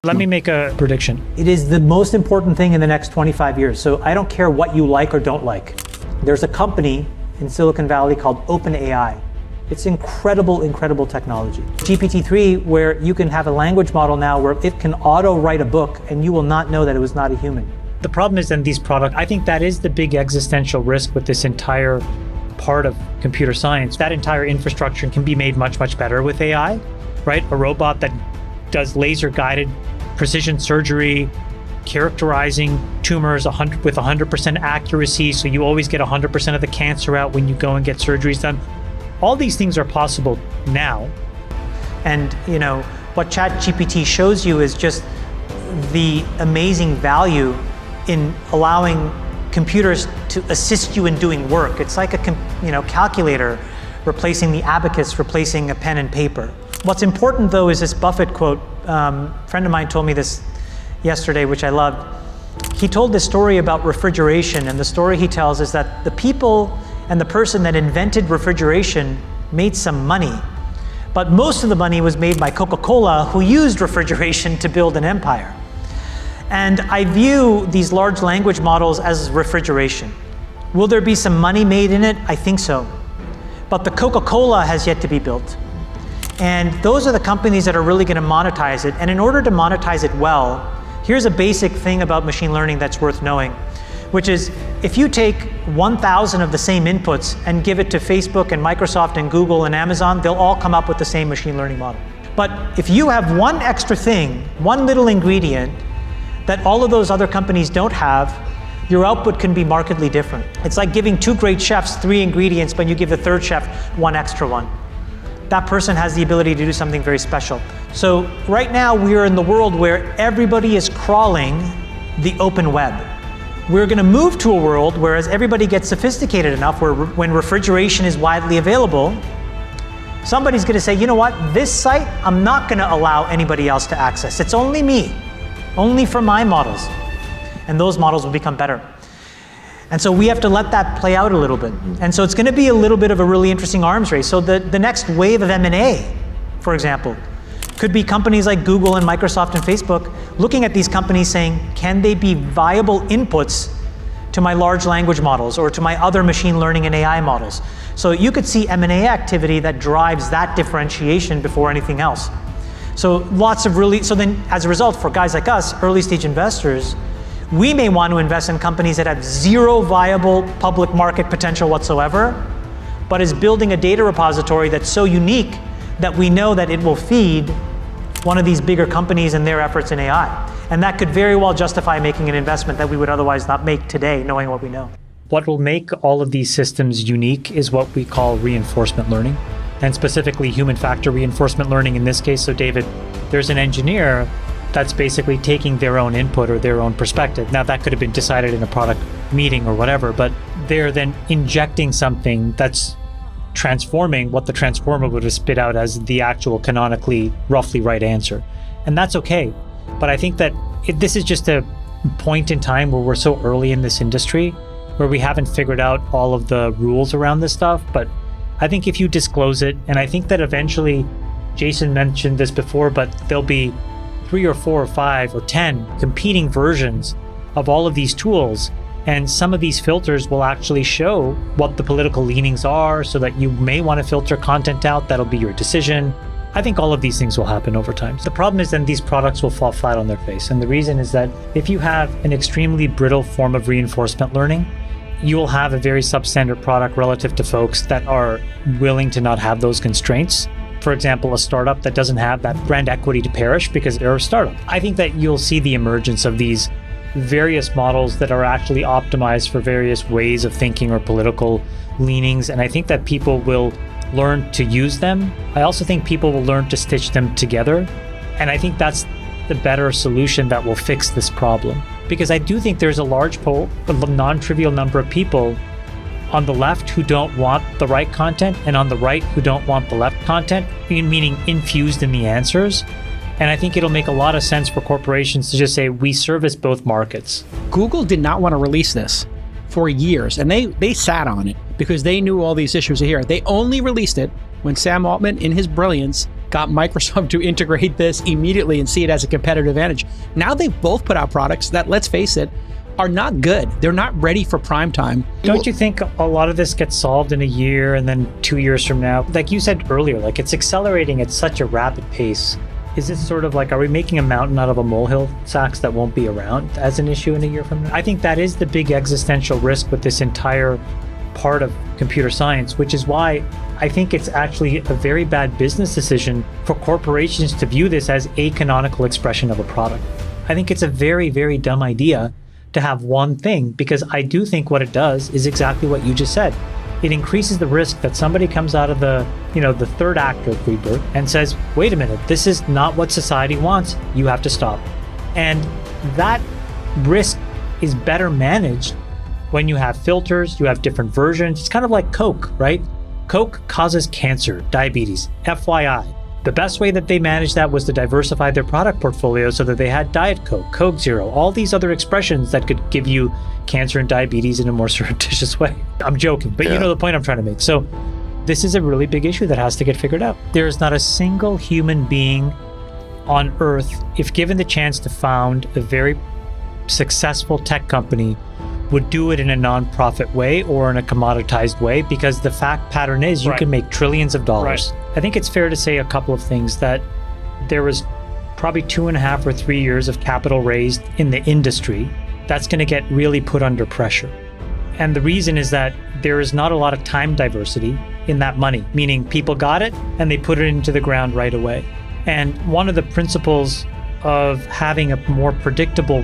Let me make a prediction. It is the most important thing in the next 25 years. So I don't care what you like or don't like. There's a company in Silicon Valley called OpenAI. It's incredible, incredible technology. GPT-3, where you can have a language model now where it can auto-write a book and you will not know that it was not a human. The problem is in these products, I think that is the big existential risk with this entire part of computer science. That entire infrastructure can be made much, much better with AI, right? A robot that does laser-guided precision surgery, characterizing tumors with 100% accuracy, so you always get 100% of the cancer out when you go and get surgeries done. All these things are possible now. And what ChatGPT shows you is just the amazing value in allowing computers to assist you in doing work. It's like a calculator replacing the abacus, replacing a pen and paper. What's important though is this Buffett quote. A friend of mine told me this yesterday, which I loved. He told this story about refrigeration, and the story he tells is that the people and the person that invented refrigeration made some money, but most of the money was made by Coca-Cola, who used refrigeration to build an empire. And I view these large language models as refrigeration. Will there be some money made in it? I think so. But the Coca-Cola has yet to be built. And those are the companies that are really going to monetize it. And in order to monetize it well, here's a basic thing about machine learning that's worth knowing, which is if you take 1,000 of the same inputs and give it to Facebook and Microsoft and Google and Amazon, they'll all come up with the same machine learning model. But if you have one extra thing, one little ingredient that all of those other companies don't have, your output can be markedly different. It's like giving 2 great chefs 3 ingredients, but you give the 3rd chef 1 extra one. That person has the ability to do something very special. So right now we are in the world where everybody is crawling the open web. We're going to move to a world where as everybody gets sophisticated enough, where when refrigeration is widely available, somebody's going to say, you know what, this site, I'm not going to allow anybody else to access. It's only me, only for my models. And those models will become better. And so we have to let that play out a little bit. And so it's going to be a little bit of a really interesting arms race. So the next wave of M&A, for example, could be companies like Google and Microsoft and Facebook looking at these companies saying, can they be viable inputs to my large language models or to my other machine learning and AI models? So you could see M&A activity that drives that differentiation before anything else. So then as a result, for guys like us, early stage investors, we may want to invest in companies that have zero viable public market potential whatsoever, but is building a data repository that's so unique that we know that it will feed one of these bigger companies and their efforts in AI. And that could very well justify making an investment that we would otherwise not make today, knowing what we know. What will make all of these systems unique is what we call reinforcement learning, and specifically human factor reinforcement learning in this case. So David, there's an engineer that's basically taking their own input or their own perspective. Now that could have been decided in a product meeting or whatever, but they're then injecting something that's transforming what the transformer would have spit out as the actual canonically roughly right answer. And that's okay. But I think that this is just a point in time where we're so early in this industry where we haven't figured out all of the rules around this stuff. But I think if you disclose it, and I think that eventually, Jason mentioned this before, but there'll be 3 or 4 or 5 or 10 competing versions of all of these tools. And some of these filters will actually show what the political leanings are so that you may want to filter content out. That'll be your decision. I think all of these things will happen over time. The problem is then these products will fall flat on their face. And the reason is that if you have an extremely brittle form of reinforcement learning, you will have a very substandard product relative to folks that are willing to not have those constraints. For example, a startup that doesn't have that brand equity to perish because they're a startup. I think that you'll see the emergence of these various models that are actually optimized for various ways of thinking or political leanings. And I think that people will learn to use them. I also think people will learn to stitch them together. And I think that's the better solution that will fix this problem. Because I do think there's a large pool, a non-trivial number of people on the left who don't want the right content and on the right who don't want the left content, meaning infused in the answers. And I think it'll make a lot of sense for corporations to just say, we service both markets. Google did not want to release this for years, and they sat on it because they knew all these issues are here. They only released it when Sam Altman, in his brilliance, got Microsoft to integrate this immediately and see it as a competitive advantage. Now they've both put out products that, let's face it, are not good. They're not ready for prime time. Don't you think a lot of this gets solved in a year and then 2 years from now? Like you said earlier, like it's accelerating at such a rapid pace. Is it sort of like, are we making a mountain out of a molehill, Sachs, that won't be around as an issue in a year from now? I think that is the big existential risk with this entire part of computer science, which is why I think it's actually a very bad business decision for corporations to view this as a canonical expression of a product. I think it's a very, very dumb idea to have one thing, because I do think what it does is exactly what you just said. It increases the risk that somebody comes out of the third act of Rebirth and says, wait a minute, this is not what society wants. You have to stop. And that risk is better managed when you have filters, you have different versions. It's kind of like Coke, right? Coke causes cancer, diabetes, FYI. The best way that they managed that was to diversify their product portfolio so that they had Diet Coke, Coke Zero, all these other expressions that could give you cancer and diabetes in a more surreptitious way. I'm joking, but you know the point I'm trying to make. So this is a really big issue that has to get figured out. There is not a single human being on Earth, if given the chance to found a very successful tech company, would do it in a non-profit way or in a commoditized way, because the fact pattern is you can make trillions of dollars. I think it's fair to say a couple of things, that there was probably 2.5 or 3 years of capital raised in the industry that's going to get really put under pressure. And the reason is that there is not a lot of time diversity in that money, meaning people got it and they put it into the ground right away. And one of the principles of having a more predictable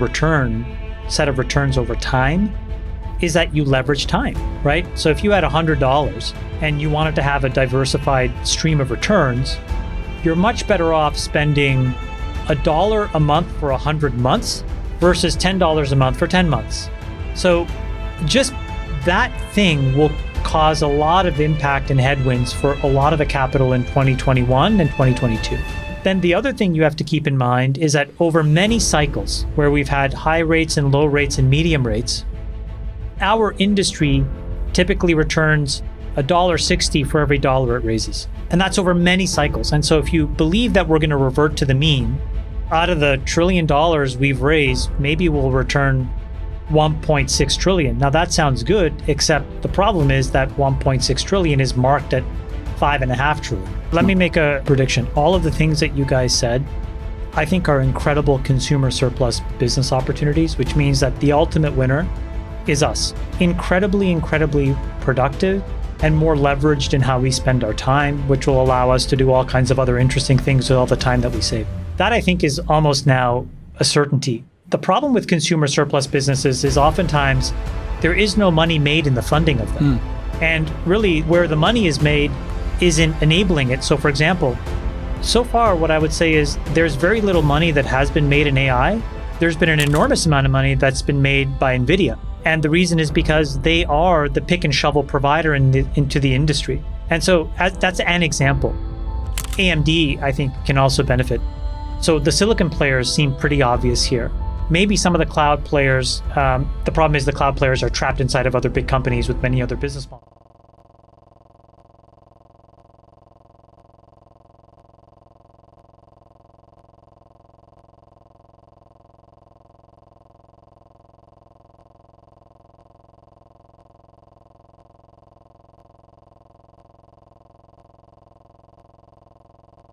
set of returns over time is that you leverage time, right? So if you had $100 and you wanted to have a diversified stream of returns, you're much better off spending $1 a month for 100 months versus $10 a month for 10 months. So just that thing will cause a lot of impact and headwinds for a lot of the capital in 2021 and 2022. Then the other thing you have to keep in mind is that over many cycles where we've had high rates and low rates and medium rates, our industry typically returns $1.60 for every dollar it raises. And that's over many cycles. And so if you believe that we're going to revert to the mean, out of the $1 trillion we've raised, maybe we'll return 1.6 trillion. Now that sounds good, except the problem is that 1.6 trillion is marked at 5.5 trillion. Let me make a prediction. All of the things that you guys said, I think are incredible consumer surplus business opportunities, which means that the ultimate winner is us. Incredibly, incredibly productive and more leveraged in how we spend our time, which will allow us to do all kinds of other interesting things with all the time that we save. That I think is almost now a certainty. The problem with consumer surplus businesses is oftentimes there is no money made in the funding of them. And really where the money is made is in enabling it. So for example, so far what I would say is there's very little money that has been made in AI. There's been an enormous amount of money that's been made by NVIDIA. And the reason is because they are the pick and shovel provider into the industry. And so that's an example. AMD, I think, can also benefit. So the silicon players seem pretty obvious here. Maybe some of the cloud players, the problem is the cloud players are trapped inside of other big companies with many other business models.